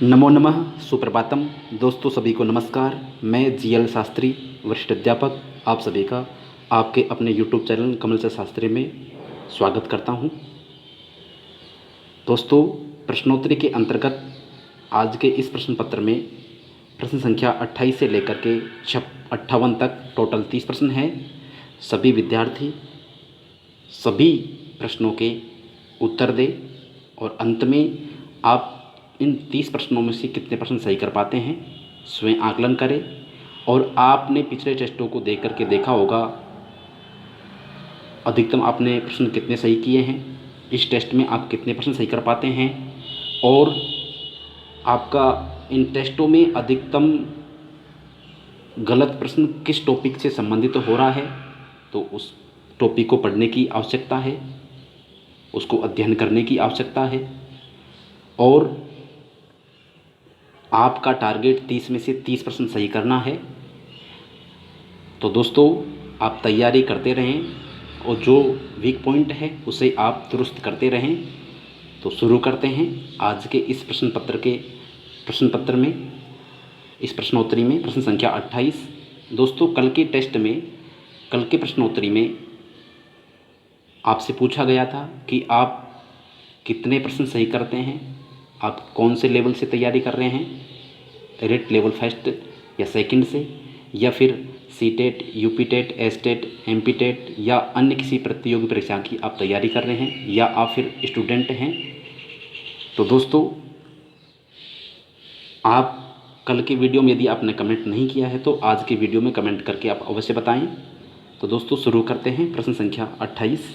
नमो नमः, सुप्रभातम। दोस्तों सभी को नमस्कार। मैं जीएल शास्त्री, वरिष्ठ अध्यापक, आप सभी का आपके अपने यूट्यूब चैनल कमल से शास्त्री में स्वागत करता हूं। दोस्तों, प्रश्नोत्तरी के अंतर्गत आज के इस प्रश्न पत्र में प्रश्न संख्या 28 से लेकर के 58 तक टोटल 30 प्रश्न हैं। सभी विद्यार्थी सभी प्रश्नों के उत्तर दें और अंत में आप इन 30 प्रश्नों में से कितने प्रश्न सही कर पाते हैं स्वयं आकलन करें। और आपने पिछले टेस्टों को देख करके देखा होगा अधिकतम आपने प्रश्न कितने सही किए हैं, इस टेस्ट में आप कितने प्रश्न सही कर पाते हैं और आपका इन टेस्टों में अधिकतम गलत प्रश्न किस टॉपिक से संबंधित हो रहा है। तो उस टॉपिक को पढ़ने की आवश्यकता है, उसको अध्ययन करने की आवश्यकता है और आपका टारगेट 30 में से 30 प्रश्न सही करना है। तो दोस्तों, आप तैयारी करते रहें और जो वीक पॉइंट है उसे आप दुरुस्त करते रहें। तो शुरू करते हैं आज के इस प्रश्न पत्र में, इस प्रश्नोत्तरी में प्रश्न संख्या 28। दोस्तों, कल के प्रश्नोत्तरी में आपसे पूछा गया था कि आप कितने प्रश्न सही करते हैं, आप कौन से लेवल से तैयारी कर रहे हैं, रेट लेवल फर्स्ट या सेकंड से, या फिर C TET, UP TET, S TET, M P TET या अन्य किसी प्रतियोगी परीक्षा की आप तैयारी कर रहे हैं, या आप फिर स्टूडेंट हैं। तो दोस्तों, आप कल के वीडियो में यदि आपने कमेंट नहीं किया है तो आज के वीडियो में कमेंट करके आप अवश्य बताएं। तो दोस्तों, शुरू करते हैं प्रश्न संख्या 28।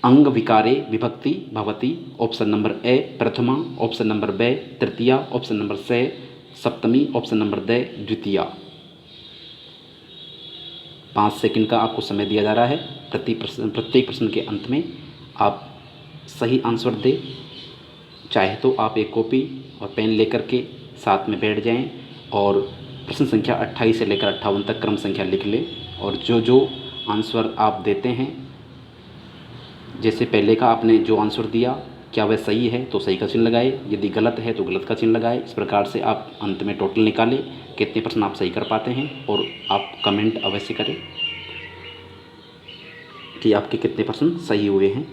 अंग विकारे विभक्ति भवति। ऑप्शन नंबर ए प्रथमा, ऑप्शन नंबर बी तृतीया, ऑप्शन नंबर सी सप्तमी, ऑप्शन नंबर डी द्वितीया। 5 सेकंड का आपको समय दिया जा रहा है। प्रत्येक प्रश्न के अंत में आप सही आंसर दें। चाहे तो आप एक कॉपी और पेन लेकर के साथ में बैठ जाएं और प्रश्न संख्या 28 से लेकर 58 तक क्रम संख्या लिख लें और जो जो आंसर आप देते हैं, जैसे पहले का आपने जो आंसर दिया, क्या वह सही है तो सही का चिन्ह लगाए, यदि गलत है तो गलत का चिन्ह लगाए। इस प्रकार से आप अंत में टोटल निकालें कितने प्रश्न आप सही कर पाते हैं और आप कमेंट अवश्य करें कि आपके कितने प्रश्न सही हुए हैं।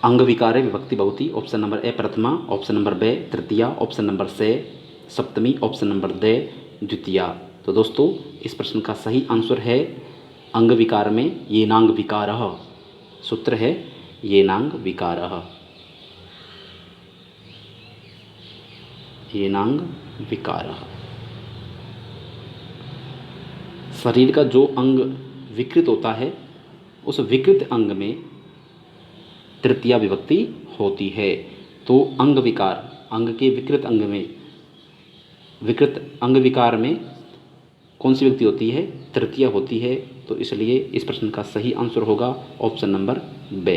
अंग विकारे विभक्ति बहुती। ऑप्शन नंबर ए प्रथमा, ऑप्शन नंबर बी तृतीया, ऑप्शन नंबर सी सप्तमी, ऑप्शन नंबर डी द्वितीया। तो दोस्तों, इस प्रश्न का सही आंसर है अंग विकार में येनांग विकारः। सूत्र है येनांग विकारः। येनांग विकारः। शरीर का जो अंग विकृत होता है उस विकृत अंग में तृतीया विभक्ति होती है। तो अंग विकार, अंग के विकृत अंग में, विकृत अंग विकार में कौन सी विभक्ति होती है? तृतीया होती है। तो इसलिए इस प्रश्न का सही आंसर होगा ऑप्शन नंबर बी।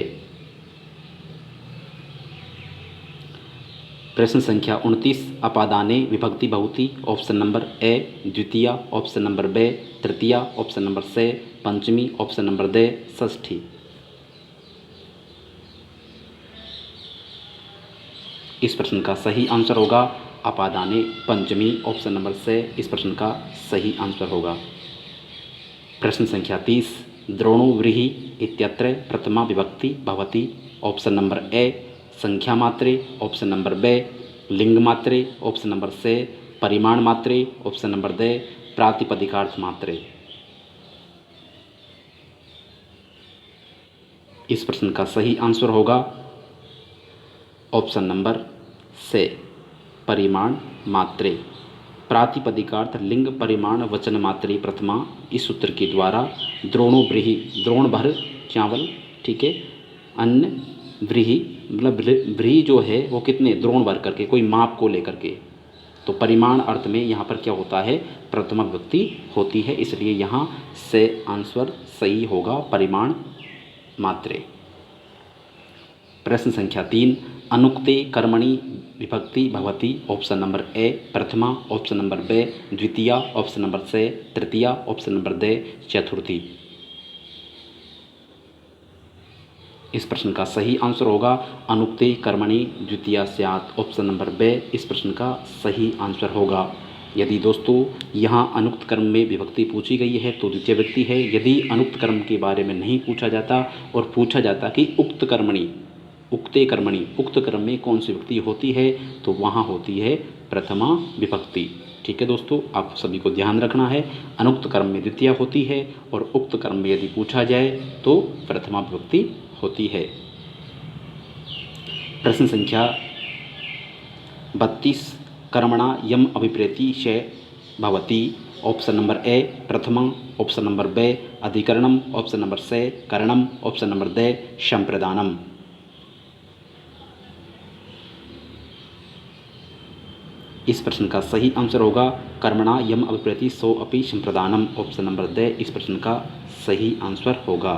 प्रश्न संख्या 29। अपादाने विभक्ति बहुती। ऑप्शन नंबर ए द्वितीया, ऑप्शन नंबर बी तृतीया, ऑप्शन नंबर सी पंचमी, ऑप्शन नंबर डी षष्ठी। इस प्रश्न का सही आंसर होगा अपादाने पंचमी, ऑप्शन नंबर सी इस प्रश्न का सही आंसर होगा। प्रश्न संख्या 30। द्रोणो व्रीहि इत्यत्र प्रथमा विभक्ति भवति। ऑप्शन नंबर ए संख्या मात्रे, ऑप्शन नंबर बी लिंग मात्रे, ऑप्शन नंबर सी परिमाण मात्रे, ऑप्शन नंबर डी प्रातिपदिकार्थ मात्रे। इस प्रश्न का सही आंसर होगा ऑप्शन नंबर से परिमाण मात्रे। प्रातिपदिकार्थ लिंग परिमाण वचन मात्रे प्रथमा। इस सूत्र के द्वारा द्रोणो व्रीहि, द्रोण भर चावल, ठीक है, अन्न व्रीहि मतलब व्रीहि जो है वो कितने द्रोण भर करके, कोई माप को लेकर के। तो परिमाण अर्थ में यहाँ पर क्या होता है? प्रथमा विभक्ति होती है, इसलिए यहाँ से आंसर सही होगा परिमाण मात्रे। प्रश्न संख्या 3। अनुक्ते कर्मणि विभक्ति भवति। ऑप्शन नंबर ए प्रथमा, ऑप्शन नंबर बी द्वितीया, ऑप्शन नंबर सी तृतीया, ऑप्शन नंबर डी चतुर्थी। इस प्रश्न का सही आंसर होगा अनुक्ते कर्मणि द्वितीया स्यात्, ऑप्शन नंबर बे इस प्रश्न का सही आंसर होगा। यदि दोस्तों यहाँ अनुक्त कर्म में विभक्ति पूछी गई है तो द्वितीय व्यक्ति है। यदि अनुक्त कर्म के बारे में नहीं पूछा जाता और पूछा जाता कि उक्त कर्मणि, उक्ते कर्मणि, उक्त कर्म में कौन सी विभक्ति होती है, तो वहाँ होती है प्रथमा विभक्ति। ठीक है दोस्तों, आप सभी को ध्यान रखना है, अनुक्त कर्म में द्वितीय होती है और उक्त कर्म में यदि पूछा जाए तो प्रथमा विभक्ति होती है। प्रश्न संख्या 32, कर्मणा यम अभिप्रेति श भवति, ऑप्शन नंबर ए प्रथमं, ऑप्शन नंबर बे अधिकरणम, ऑप्शन नंबर सी करणम, ऑप्शन नंबर डी संप्रदानम। इस प्रश्न का सही आंसर होगा कर्मणा यम अभिप्रेति सो अपि संप्रदानम, ऑप्शन नंबर डी इस प्रश्न का सही आंसर होगा।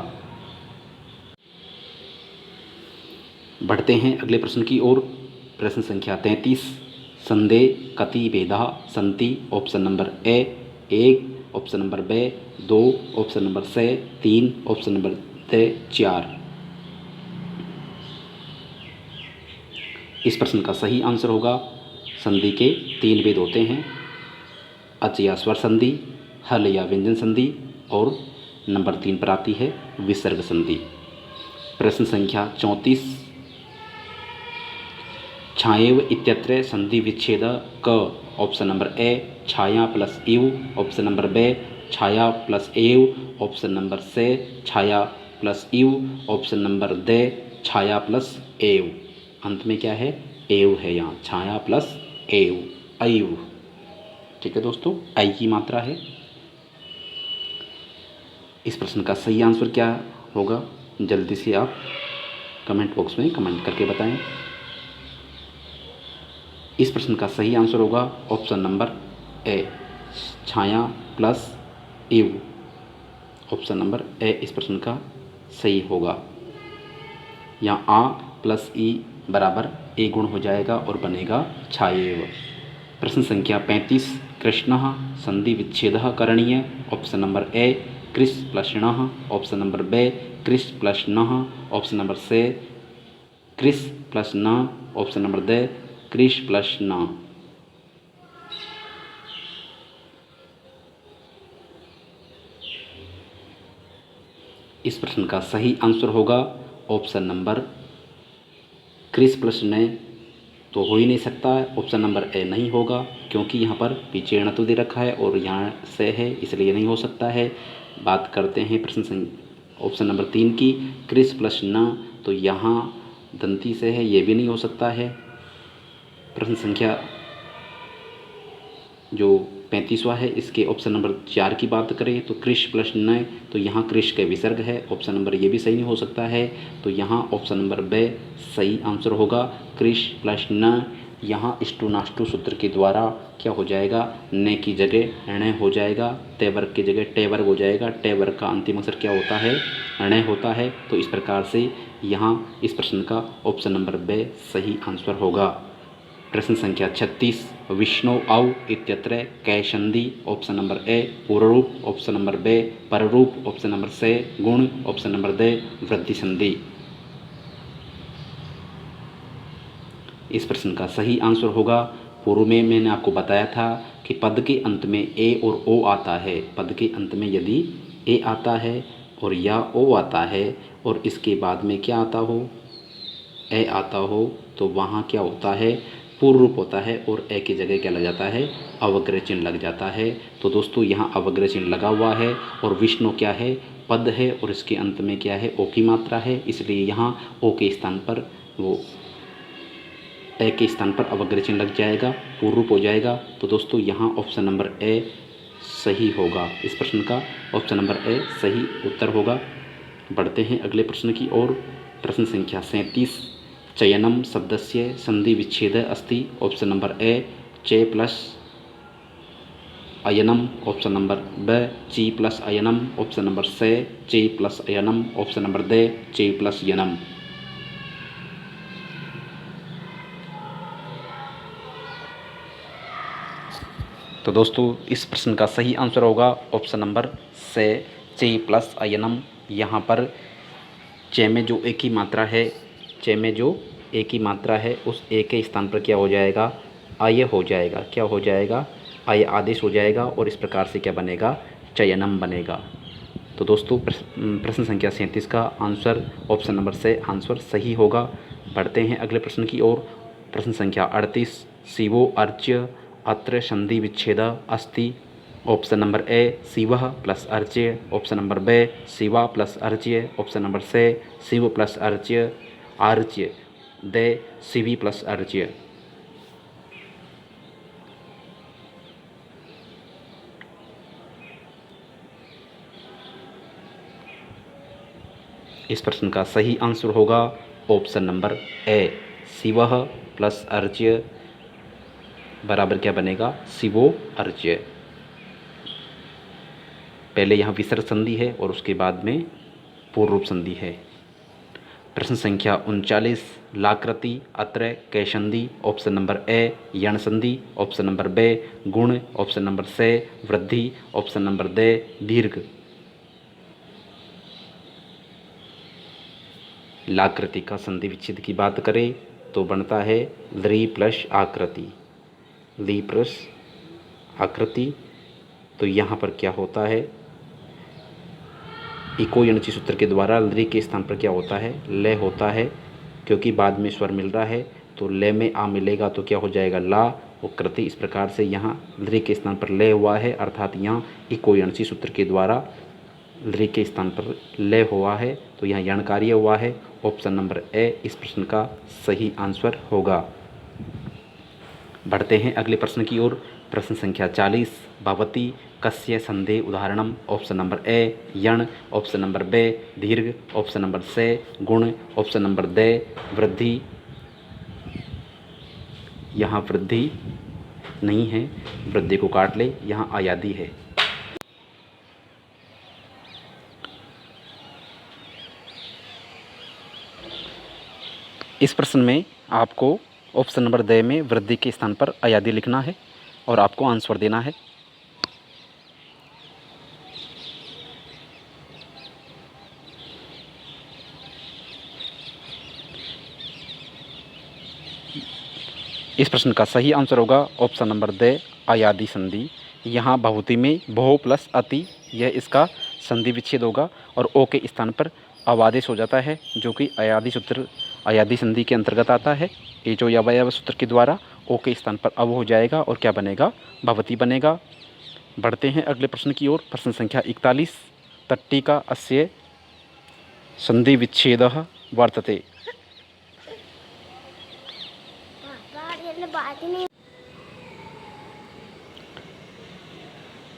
बढ़ते हैं अगले प्रश्न की ओर। प्रश्न संख्या 33, संदेह कति भेदा सन्ति, option number A 1, option number B 2, option number C 3, option number D 4। इस प्रश्न का सही आंसर होगा संधि के 3 भेद होते हैं, अच या स्वर संधि, हल या व्यंजन संधि और नंबर 3 पर आती है विसर्ग संधि। प्रश्न संख्या 34, छाएव इत्यत्र संधि विच्छेद क, ऑप्शन नंबर ए छाया प्लस इव, ऑप्शन नंबर बे छाया प्लस एव, ऑप्शन नंबर सी छाया प्लस इव, ऑप्शन नंबर डी छाया प्लस एव। अंत में क्या है, एव है, यहाँ छाया प्लस एव, अयव। ठीक है दोस्तों, आई की मात्रा है। इस प्रश्न का सही आंसर क्या होगा, जल्दी से आप कमेंट बॉक्स में कमेंट करके बताएं। इस प्रश्न का सही आंसर होगा ऑप्शन नंबर ए छाया प्लस इव, ऑप्शन नंबर ए इस प्रश्न का सही होगा। यहाँ आ प्लस ई बराबर ए गुण हो जाएगा और बनेगा छायेव। प्रश्न संख्या 35, कृष्णः संधि विच्छेदः करणीय, ऑप्शन नंबर ए कृष प्लस णः, ऑप्शन नंबर बे कृष प्लस नः, ऑप्शन नंबर सी कृष प्लस न, ऑप्शन नंबर डी कृष प्लस न। इस प्रश्न का सही आंसर होगा ऑप्शन नंबर कृष प्लस न तो हो ही नहीं सकता है, ऑप्शन नंबर ए नहीं होगा क्योंकि यहाँ पर पीछे ण तो दे रखा है और यहाँ से है इसलिए नहीं हो सकता है। बात करते हैं प्रश्न ऑप्शन नंबर 3 की, कृष प्लस न तो यहाँ दंती से है, ये भी नहीं हो सकता है। प्रश्न संख्या जो 35वां है इसके ऑप्शन नंबर 4 की बात करें तो कृष प्लस न तो यहाँ कृष के विसर्ग है, ऑप्शन नंबर ये भी सही नहीं हो सकता है, तो यहाँ ऑप्शन नंबर बे सही आंसर होगा कृष प्लस न। यहाँ इष्टु नाष्टु सूत्र के द्वारा क्या हो जाएगा, न की जगह ण हो जाएगा, ते वर्ग की जगह टे वर्ग हो जाएगा, टे वर्ग का अंतिम अक्षर क्या होता है, ण होता है। तो इस प्रकार से यहाँ इस प्रश्न का ऑप्शन नंबर बे सही आंसर होगा। प्रश्न संख्या 36, विष्णु औ इत्यत्र कै संधि, ऑप्शन नंबर ए पूर्वरूप, ऑप्शन नंबर बे पररूप, ऑप्शन नंबर सी गुण, ऑप्शन नंबर डी वृद्धि संधि। इस प्रश्न का सही आंसर होगा, पूर्व में मैंने आपको बताया था कि पद के अंत में ए और ओ आता है, पद के अंत में यदि ए आता है और या ओ आता है और इसके बाद में क्या आता हो, ए आता हो, तो वहाँ क्या होता है, पूर्व रूप होता है और ए की जगह क्या लग जाता है, अवग्रह चिन्ह लग जाता है। तो दोस्तों यहाँ अवग्रह चिन्ह लगा हुआ है और विष्णु क्या है, पद है और इसके अंत में क्या है, ओ की मात्रा है, इसलिए यहाँ ओ के स्थान पर वो ए के स्थान पर अवग्रह चिन्ह लग जाएगा, पूर्व रूप हो जाएगा। तो दोस्तों यहाँ ऑप्शन नंबर ए सही होगा, इस प्रश्न का ऑप्शन नंबर ए सही उत्तर होगा। बढ़ते हैं अगले प्रश्न की ओर। प्रश्न संख्या 37, चयनम शब्दस्य संधि विच्छेद अस्ति, ऑप्शन नंबर ए चे प्लस अयनम, ऑप्शन नंबर ब ची प्लस अयनम, ऑप्शन नंबर सी चे प्लस अयनम, ऑप्शन नंबर डी चे प्लस यनम। तो दोस्तों इस प्रश्न का सही आंसर होगा ऑप्शन नंबर से चे प्लस अयनम। यहाँ पर चे में जो एक ही मात्रा है, चे में जो एक ही मात्रा है उस एक के स्थान पर क्या हो जाएगा, आय हो जाएगा। क्या हो जाएगा, आय आदेश हो जाएगा और इस प्रकार से क्या बनेगा, चयनम बनेगा। तो दोस्तों प्रश्न संख्या 37 का आंसर ऑप्शन नंबर से आंसर सही होगा। बढ़ते हैं अगले प्रश्न की ओर। प्रश्न संख्या 38, शिवो अर्च्य अत्र संधि विच्छेद अस्ति। ऑप्शन नंबर ए शिवः प्लस अर्च्य, ऑप्शन नंबर बी शिवा प्लस अर्च्य, ऑप्शन नंबर सी शिव प्लस अर्च्य आर्च्य, दे शिवी प्लस अर्च्य। इस प्रश्न का सही आंसर होगा ऑप्शन नंबर ए शिवः प्लस अर्च्य बराबर क्या बनेगा, शिवो अर्च्य। पहले यहाँ विसर्ग संधि है और उसके बाद में पूर्व रूप संधि है। प्रश्न संख्या 39, लाकृति अत्र कै संधि। ऑप्शन नंबर ए यण संधि, ऑप्शन नंबर बी गुण, ऑप्शन नंबर सी वृद्धि, ऑप्शन नंबर डी दीर्घ। लाकृति का संधि विच्छेद की बात करें तो बनता है ली प्लस आकृति, ली प्लस आकृति। तो यहाँ पर क्या होता है, इको यणची सूत्र के द्वारा ली के स्थान पर क्या होता है, ले होता है। क्योंकि बाद में स्वर मिल रहा है तो ले में आ मिलेगा तो क्या हो जाएगा, ला और कृति। इस प्रकार से यहाँ ली के स्थान पर ले हुआ है, अर्थात यहाँ इको यणची सूत्र के द्वारा ली के स्थान पर ले हुआ है तो यहाँ यण कार्य हुआ है। ऑप्शन नंबर ए इस प्रश्न का सही आंसर होगा। बढ़ते हैं अगले प्रश्न की ओर। प्रश्न संख्या 40, भवती कस्य संधे उदाहरणम। ऑप्शन नंबर ए यण, ऑप्शन नंबर बी दीर्घ, ऑप्शन नंबर सी गुण, ऑप्शन नंबर डी वृद्धि। यहाँ वृद्धि नहीं है, वृद्धि को काट ले, यहाँ आयादी है। इस प्रश्न में आपको ऑप्शन नंबर द में वृद्धि के स्थान पर अयादी लिखना है और आपको आंसर देना है। इस प्रश्न का सही आंसर होगा ऑप्शन नंबर द अयादी संधि। यहाँ बहुति में बहु प्लस अति, यह इसका संधि विच्छेद होगा और ओ के स्थान पर अवादेश हो जाता है, जो कि अयादी सूत्र अयादी संधि के अंतर्गत आता है। ये जो अवयव सूत्र के द्वारा ओ के स्थान पर अव हो जाएगा और क्या बनेगा, भवती बनेगा। बढ़ते हैं अगले प्रश्न की ओर। प्रश्न संख्या 41, तट्टिका अस्य संधि विच्छेदः वर्तते।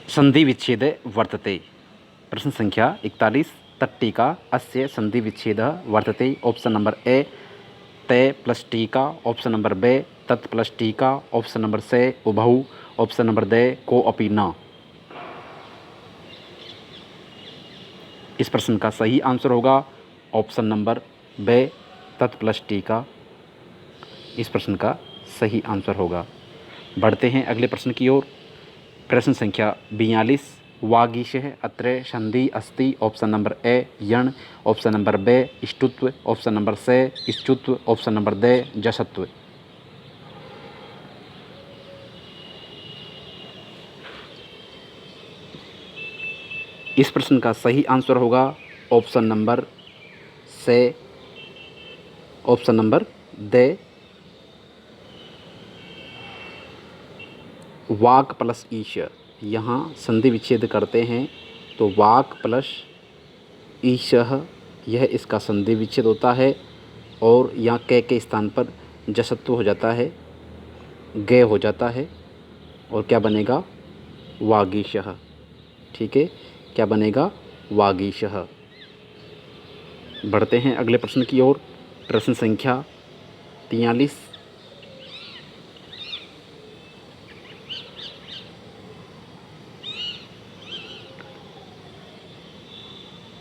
संधि विच्छेद वर्तते। प्रश्न संख्या 41, तट्टिका अस्य संधि विच्छेदः वर्तते। ऑप्शन नंबर ए ते प्लस टीका, ऑप्शन नंबर बी तत् प्लस टीका, ऑप्शन नंबर सी उभौ, ऑप्शन नंबर डी को अपि न। इस प्रश्न का सही आंसर होगा ऑप्शन नंबर बी तत् प्लस टीका। इस प्रश्न का सही आंसर होगा। बढ़ते हैं अगले प्रश्न की ओर। प्रश्न संख्या 42, वागीशः अत्र संधि अस्ति। ऑप्शन नंबर ए यण, ऑप्शन नंबर बी ष्टुत्व, ऑप्शन नंबर सी ष्टुत्व, ऑप्शन नंबर डी जसत्व। इस प्रश्न का सही आंसर होगा option number C, option number D वाक प्लस ईश। यहाँ संधि विच्छेद करते हैं तो वाक प्लस ईशः यह इसका संधि विच्छेद होता है और यहाँ के स्थान पर जसत्व हो जाता है, गे हो जाता है और क्या बनेगा, वागीशः। ठीक है, क्या बनेगा, वागीशः। बढ़ते हैं अगले प्रश्न की ओर। प्रश्न संख्या 43,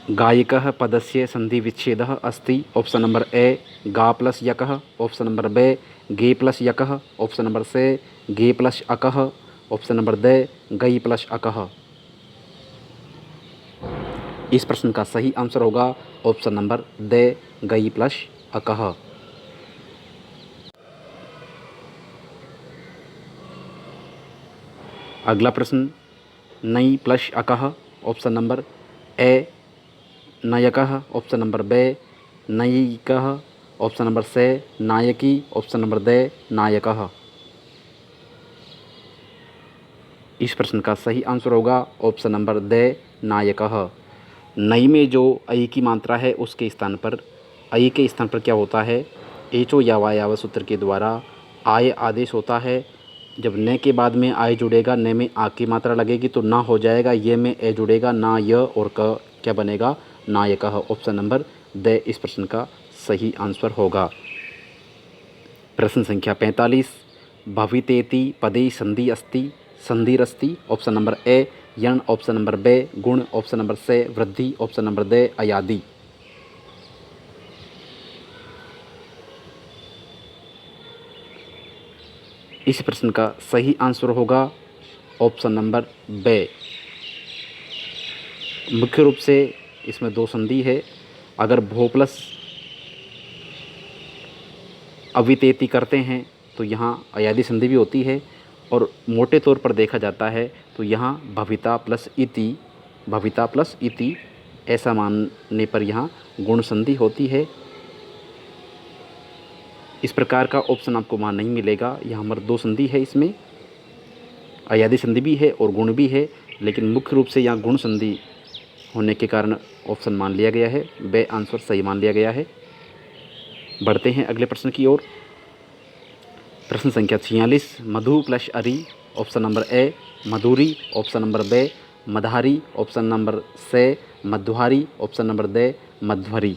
गायकः पदस्य संधि विच्छेदः अस्ति। ऑप्शन नंबर ए गा प्लस यकः, ऑप्शन नंबर बी गे प्लस यकः, ऑप्शन नंबर सी गे प्लस अकः, ऑप्शन नंबर डी गई प्लस अकः। इस प्रश्न का सही आंसर होगा ऑप्शन नंबर द, गई प्लस अकह। अगला प्रश्न नई प्लस अकह, ऑप्शन नंबर ए नायकः, ऑप्शन नंबर बे नायिकः, ऑप्शन नंबर से नायकी, ऑप्शन नंबर द नायकः। इस प्रश्न का सही आंसर होगा ऑप्शन नंबर द नायकः। नई में जो अई की मात्रा है उसके स्थान पर, अई के स्थान पर क्या होता है, एचो या वायाव सूत्र के द्वारा आय आदेश होता है। जब न के बाद में आय जुड़ेगा, न में आ की मात्रा लगेगी तो ना हो जाएगा, ये में ए जुड़ेगा, ना य और क क्या बनेगा, नायकः। ऑप्शन नंबर द इस प्रश्न का सही आंसर होगा। प्रश्न संख्या 45, भवितेति पदे संधि अस्ति, संधिरस्ति, ऑप्शन नंबर ए यण, ऑप्शन नंबर बे गुण, ऑप्शन नंबर से वृद्धि, ऑप्शन नंबर द अयादि। इस प्रश्न का सही आंसर होगा ऑप्शन नंबर बे। मुख्य रूप से इसमें दो संधि है। अगर भो प्लस अवितेति करते हैं तो यहाँ अयादि संधि भी होती है, और मोटे तौर पर देखा जाता है तो यहाँ भविता प्लस इति, भविता प्लस इति ऐसा मानने पर यहाँ गुण संधि होती है। इस प्रकार का ऑप्शन आपको वहाँ नहीं मिलेगा। यहाँ हमारे दो संधि है, इसमें अयादि संधि भी है और गुण भी है, लेकिन मुख्य रूप से यहाँ गुण संधि होने के कारण ऑप्शन मान लिया गया है, बे आंसर सही मान लिया गया है। बढ़ते हैं अगले प्रश्न की ओर। प्रश्न संख्या 46, मधु प्लस अरी, ऑप्शन नंबर ए मधुरी, ऑप्शन नंबर बे मधारी, ऑप्शन नंबर से मध्वारी, ऑप्शन नंबर द मध्वरी।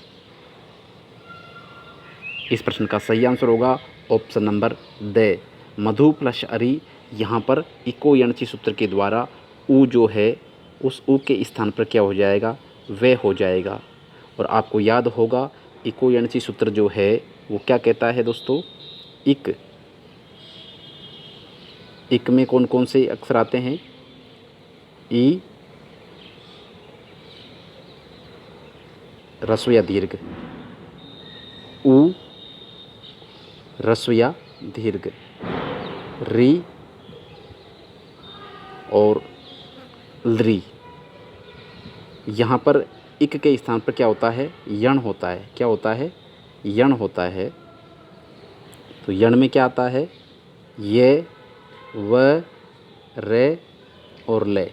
इस प्रश्न का सही आंसर होगा ऑप्शन नंबर द, मधु प्लस अरी। यहाँ पर इको यणची सूत्र के द्वारा उ जो है उस उ के स्थान पर क्या हो जाएगा, वे हो जाएगा। और आपको याद होगा इको यणची सूत्र जो है वो क्या कहता है दोस्तों, इक में कौन कौन से अक्षर आते हैं, ई ह्रस्व या दीर्घ, उ ह्रस्व या दीर्घ, री और ल्री। यहाँ पर इक के स्थान पर क्या होता है, यण होता है। क्या होता है, यण होता है। तो यण में क्या आता है, ये व रे और ले,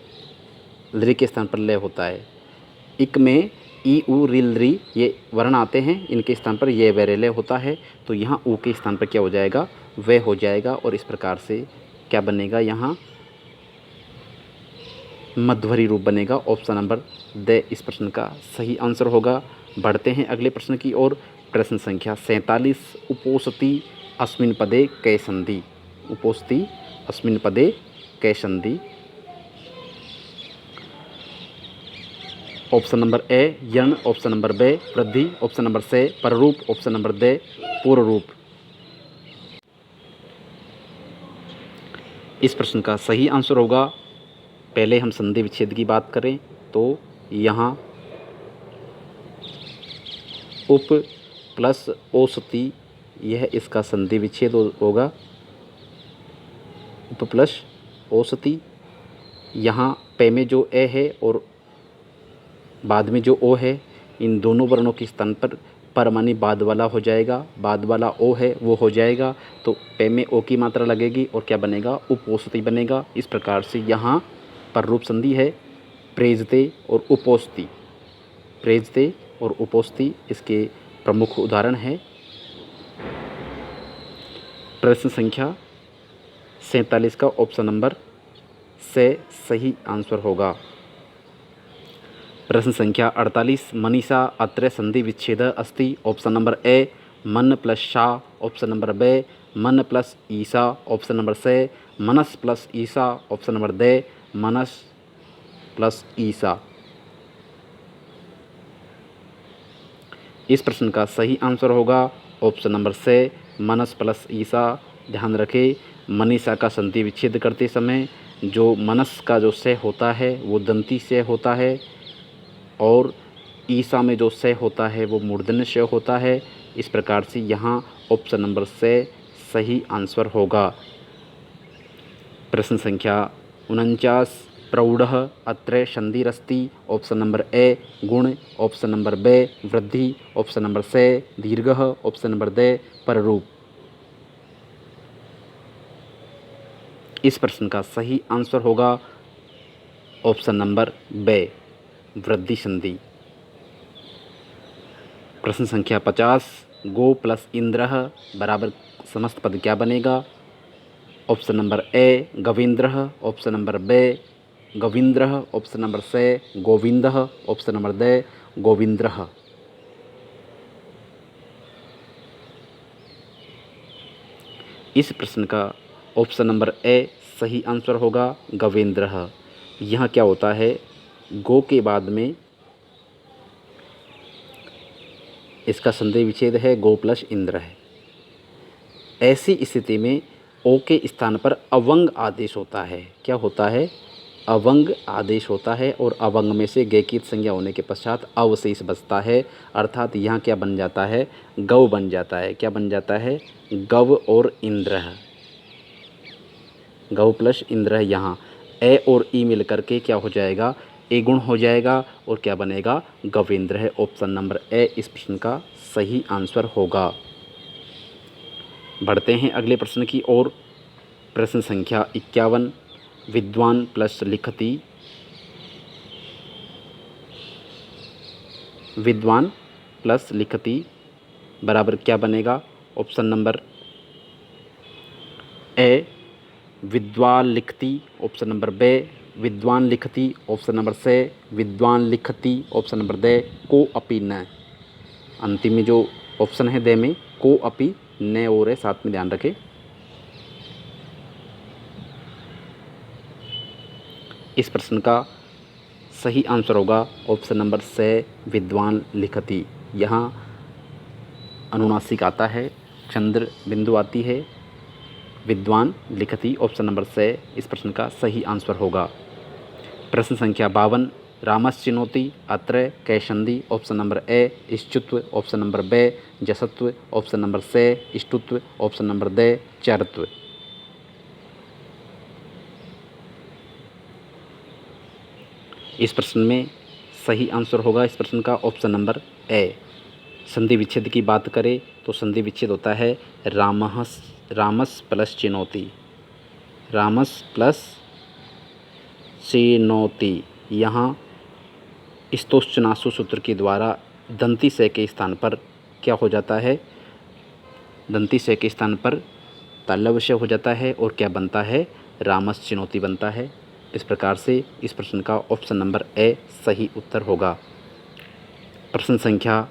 ल्री के स्थान पर ले होता है। इक में ई उ री ल्री ये वर्ण आते हैं, इनके स्थान पर ये वे रे ले होता है। तो यहाँ उ के स्थान पर क्या हो जाएगा, वे हो जाएगा, और इस प्रकार से क्या बनेगा, यहाँ मध्वरी रूप बनेगा। ऑप्शन नंबर द इस प्रश्न का सही आंसर होगा। बढ़ते हैं अगले प्रश्न की ओर। प्रश्न संख्या 47, उपोसति अस्मिन् पदे कै संधि, उपोसति अस्मिन् पदे कै संधि। ऑप्शन नंबर ए यण, ऑप्शन नंबर बे वृद्धि, ऑप्शन नंबर से पररूप, ऑप्शन नंबर द पूर्व रूप। इस प्रश्न का सही आंसर होगा, पहले हम संधि विच्छेद की बात करें तो यहाँ उप प्लस ओसति, यह इसका संधि विच्छेद होगा, उप प्लस ओसति। यहाँ पे में जो ए है और बाद में जो ओ है, इन दोनों वर्णों के स्थान पर मानी बाद वाला हो जाएगा, बाद वाला ओ है वो हो जाएगा। तो पे में ओ की मात्रा लगेगी और क्या बनेगा, उपोसति बनेगा। इस प्रकार से यहाँ पर रूप संधि है प्रेजते और उपोस्ति, प्रेजते और उपोस्ति इसके प्रमुख उदाहरण है। प्रश्न संख्या 47 का ऑप्शन नंबर से सही आंसर होगा। प्रश्न संख्या 48, मनीषा अत्र संधि विच्छेद अस्ति, ऑप्शन नंबर ए मन प्लस शा, ऑप्शन नंबर बे मन प्लस ईसा, ऑप्शन नंबर से मनस plus Isa, option number the Manas plus ईसा। इस प्रश्न का सही आंसर होगा ऑप्शन नंबर से मनस प्लस ईसा। ध्यान रखें, मनीषा का संधि विच्छेद करते समय जो मनस का जो से होता है वो दंती से होता है, और ईसा में जो से होता है वो मूर्धन्य श होता है। इस प्रकार से यहाँ ऑप्शन नंबर से सही आंसर होगा। प्रश्न संख्या 49, प्रौढ़ः अत्र संधिरस्ति। ऑप्शन नंबर ए गुण, ऑप्शन नंबर बे वृद्धि, ऑप्शन नंबर से दीर्घः, ऑप्शन नंबर दे पररूप। इस प्रश्न का सही आंसर होगा ऑप्शन नंबर बे वृद्धि संधि। प्रश्न संख्या 50, गो प्लस इंद्रः बराबर समस्त पद क्या बनेगा? ऑप्शन नंबर ए गवींद्रः, ऑप्शन नंबर बे गवींद्रः, ऑप्शन नंबर से गोविंदः, ऑप्शन नंबर दे गोविंद्रः। इस प्रश्न का ऑप्शन नंबर ए सही आंसर होगा गवेंद्रः। यहाँ क्या होता है, गो के बाद में इसका संधि विच्छेद है, गो प्लस इंद्र है। ऐसी स्थिति में ओ के स्थान पर अवंग आदेश होता है। क्या होता है? अवंग आदेश होता है और अवंग में से गे की संज्ञा होने के पश्चात अवशेष बचता है, अर्थात यहाँ क्या बन जाता है? गव बन जाता है। क्या बन जाता है? गव और इंद्र, गव प्लस इंद्र। यहाँ ए और ई मिल करके क्या हो जाएगा? ए गुण हो जाएगा और क्या बनेगा? गवेंद्र है। ऑप्शन नंबर ए इस प्रश्न का सही आंसर होगा। बढ़ते हैं अगले प्रश्न की ओर। प्रश्न संख्या 51, विद्वान प्लस लिखति। विद्वान प्लस लिखति बराबर क्या बनेगा? ऑप्शन नंबर ए विद्वान लिखति, ऑप्शन नंबर बे विद्वान लिखति, ऑप्शन नंबर से विद्वान लिखति, ऑप्शन नंबर दे को अपि न। अंतिम में जो ऑप्शन है दे में को अपि न और है, साथ में ध्यान रखें। इस प्रश्न का सही आंसर होगा ऑप्शन नंबर से विद्वान लिखति। यहाँ अनुनासिक आता है, चंद्र बिंदु आती है, विद्वान लिखति। ऑप्शन नंबर से इस प्रश्न का सही आंसर होगा। प्रश्न संख्या 52, रामश्चिनोति अत्र कैसंधि। ऑप्शन नंबर ए इष्टुत्व, ऑप्शन नंबर बे जसत्व, ऑप्शन नंबर से इष्टुत्व, ऑप्शन नंबर दे चरत्व। इस प्रश्न में सही आंसर होगा इस प्रश्न का ऑप्शन नंबर ए। संधि विच्छेद की बात करें तो संधि विच्छेद होता है रामस प्लस चिनोति, रामस प्लस चिनोति। यहाँ स्तोश्चनासु सूत्र के द्वारा दंती से के स्थान पर क्या हो जाता है? दंती से के स्थान पर तालव्य हो जाता है और क्या बनता है? रामस चिनोति बनता है। इस प्रकार से इस प्रश्न का ऑप्शन नंबर ए सही उत्तर होगा। प्रश्न संख्या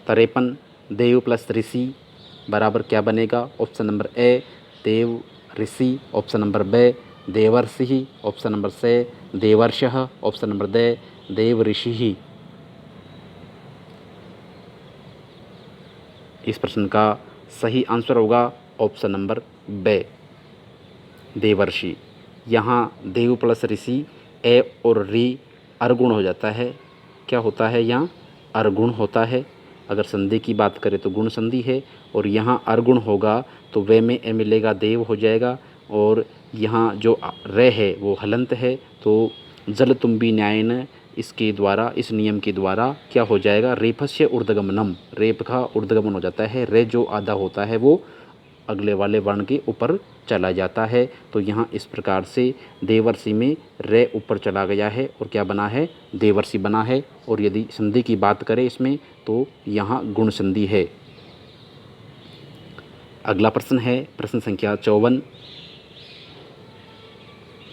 53, देव प्लस ऋषि बराबर क्या बनेगा? ऑप्शन नंबर ए देव ऋषि, ऑप्शन नंबर बे देवर्षि, ऑप्शन नंबर से देवर्षः, ऑप्शन नंबर दे देव ऋषि। इस प्रश्न का सही आंसर होगा ऑप्शन नंबर बे देवर्षि। यहाँ देव प्लस ऋषि ए और री अर्गुण हो जाता है। क्या होता है? यहाँ अर्गुण होता है। अगर संधि की बात करें तो गुण संधि है और यहाँ अर्गुण होगा तो वे में ए मिलेगा, देव हो जाएगा। और यहाँ जो रे है वो हलंत है, तो जल तुम्बी न्यायन इसके द्वारा, इस नियम के द्वारा क्या हो जाएगा? रेफस्य ऊर्ध्वगमनम, रेप का ऊर्ध्वगमन हो जाता है। रे जो आधा होता है वो अगले वाले वर्ण के ऊपर चला जाता है। तो यहाँ इस प्रकार से देवर्षि में रे ऊपर चला गया है और क्या बना है? देवर्षि बना है। और यदि संधि की बात करें इसमें तो यहाँ गुण संधि है। अगला प्रश्न है प्रश्न संख्या 54,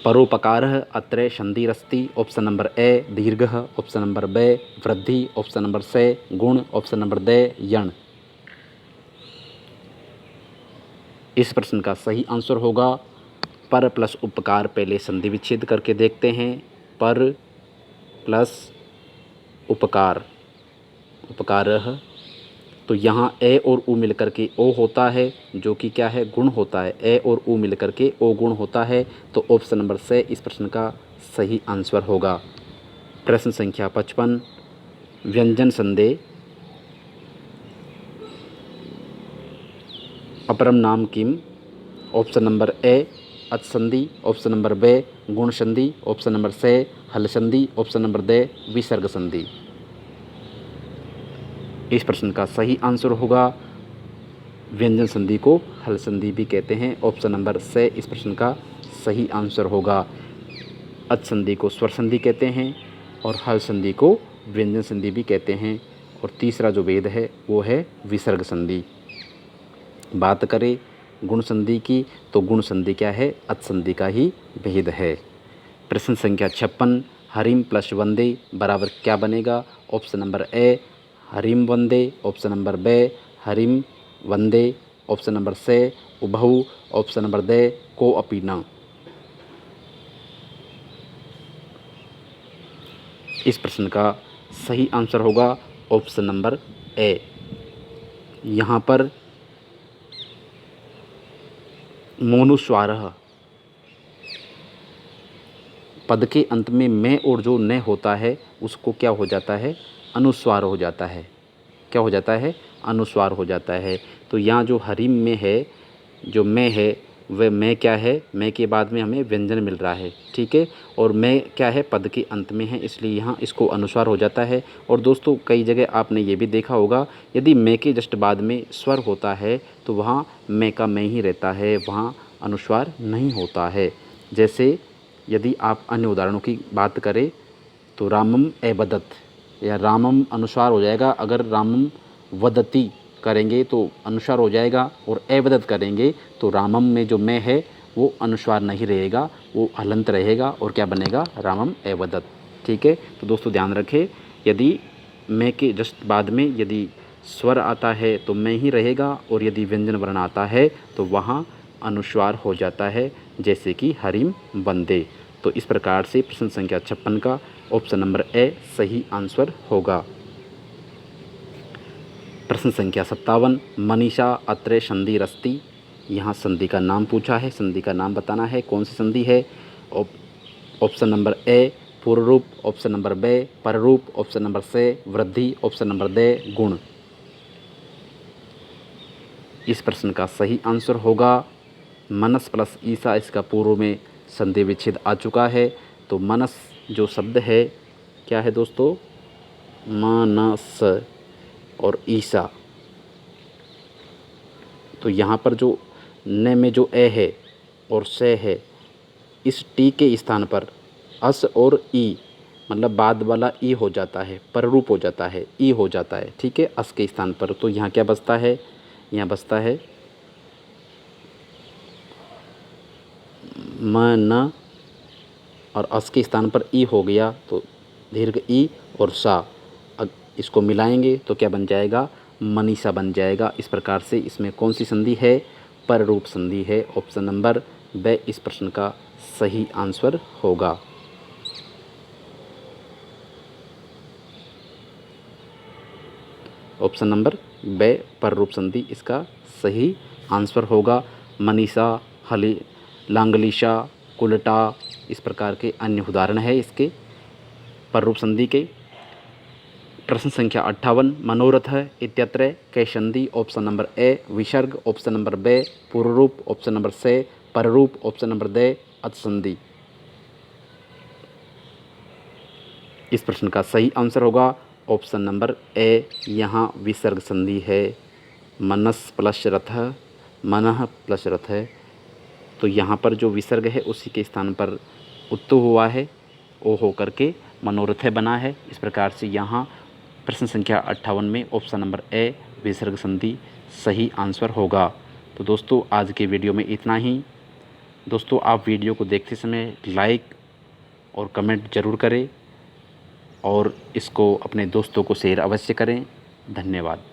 परोपकारः अत्र संधिरस्ति। ऑप्शन नंबर ए दीर्घः, ऑप्शन नंबर बे वृद्धि, ऑप्शन नंबर से गुण, ऑप्शन नंबर दे यण। इस प्रश्न का सही आंसर होगा पर प्लस उपकार। पहले संधि विच्छेद करके देखते हैं। पर प्लस उपकार, उपकारः, तो यहाँ ए और उ मिलकर के ओ होता है, जो कि क्या है? गुण होता है। ए और उ मिलकर के ओ गुण होता है। तो ऑप्शन नंबर से इस प्रश्न का सही आंसर होगा। प्रश्न संख्या 55 व्यंजन संदेह अपरम नाम किम। ऑप्शन नंबर ए अच संधि, ऑप्शन नंबर बे गुण संधि, ऑप्शन नंबर से हल संधि, ऑप्शन नंबर दे विसर्ग संधि। इस प्रश्न का सही आंसर होगा व्यंजन संधि को हल संधि भी कहते हैं। ऑप्शन नंबर से इस प्रश्न का सही आंसर होगा। अच संधि को स्वर संधि कहते हैं और हल संधि को व्यंजन संधि भी कहते हैं। और तीसरा जो भेद है वो है विसर्ग संधि। बात करें गुण संधि की तो गुण संधि क्या है, अच संधि का ही भेद है। प्रश्न संख्या 56 हरिम प्लस वंदे बराबर क्या बनेगा। ऑप्शन नंबर ए हरिम वंदे, ऑप्शन नंबर बे हरिम वंदे, ऑप्शन नंबर से उभऊ, ऑप्शन नंबर दे को अपी न। इस प्रश्न का सही आंसर होगा ऑप्शन नंबर ए। यहाँ पर मोनुस्वारः पद के अंत में मैं और जो न होता है उसको क्या हो जाता है, अनुस्वार हो जाता है। क्या हो जाता है, अनुस्वार हो जाता है। तो यहाँ जो हरिम में है, जो मैं है वह मैं क्या है, मैं के बाद में हमें व्यंजन मिल रहा है, ठीक है। और मैं क्या है, पद के अंत में है, इसलिए यहाँ इसको अनुस्वार हो जाता है। और दोस्तों कई जगह आपने ये भी देखा होगा, यदि मैं के जस्ट बाद में स्वर होता है तो वहाँ मैं का मैं ही रहता है, वहाँ अनुस्वार नहीं होता है। जैसे यदि आप अन्य उदाहरणों की बात करें तो रामम एवदत या रामम अनुस्वार हो जाएगा। अगर रामम वदती करेंगे तो अनुस्वार हो जाएगा, और एवदत करेंगे तो रामम में जो मैं है वो अनुस्वार नहीं रहेगा, वो हलंत रहेगा और क्या बनेगा, रामम एवदत, ठीक है। तो दोस्तों ध्यान रखें, यदि मैं के जस्ट बाद में यदि स्वर आता है तो मैं ही रहेगा, और यदि व्यंजन वर्ण आता है तो वहाँ अनुस्वार हो जाता है, जैसे कि हरिम वंदे। तो इस प्रकार से प्रश्न संख्या 56 का ऑप्शन नंबर ए सही आंसर होगा। प्रश्न संख्या 57 मनीषा अत्रे संधि रस्ती। यहाँ संधि का नाम पूछा है, संधि का नाम बताना है, कौन सी संधि है। ऑप्शन नंबर ए पूर्व रूप, ऑप्शन नंबर बे पर रूप, ऑप्शन नंबर से वृद्धि, ऑप्शन नंबर दे गुण। इस प्रश्न का सही आंसर होगा मनस प्लस ईसा। इसका पूर्व में संधि विच्छेद आ चुका है, तो मनस जो शब्द है क्या है दोस्तों, मनस और ईसा। तो यहाँ पर जो न में जो ए है और से है, इस टी के स्थान पर अस और ई मतलब बाद वाला ई हो जाता है, पररूप हो जाता है, ई हो जाता है, ठीक है, अस के स्थान पर। तो यहाँ क्या बचता है, यहाँ बचता है म न, और अस के स्थान पर ई हो गया तो दीर्घ ई और सा, इसको मिलाएंगे तो क्या बन जाएगा, मनीषा बन जाएगा। इस प्रकार से इसमें कौन सी संधि है, पर रूप संधि है। ऑप्शन नंबर ब इस प्रश्न का सही आंसर होगा। ऑप्शन नंबर ब पर रूप संधि इसका सही आंसर होगा। मनीषा, हली, लांगलीशा, कुलटा, इस प्रकार के अन्य उदाहरण है इसके पर रूप संधि के। प्रश्न संख्या 58 मनोरथ इत्यत्र कै संधि। ऑप्शन नंबर ए विसर्ग, ऑप्शन नंबर बे पूर्व रूप, ऑप्शन नंबर से पर रूप, ऑप्शन नंबर दे अच संधि। इस प्रश्न का सही आंसर होगा ऑप्शन नंबर ए, यहाँ विसर्ग संधि है। मनस प्लस रथ, मनः प्लस रथ है, तो यहाँ पर जो विसर्ग है उसी के स्थान पर उत्तु हुआ है, ओ हो करके मनोरथ बना है। इस प्रकार से यहाँ प्रश्न संख्या 58 में ऑप्शन नंबर ए विसर्ग संधि सही आंसर होगा। तो दोस्तों आज के वीडियो में इतना ही। दोस्तों आप वीडियो को देखते समय लाइक और कमेंट ज़रूर करें और इसको अपने दोस्तों को शेयर अवश्य करें। धन्यवाद।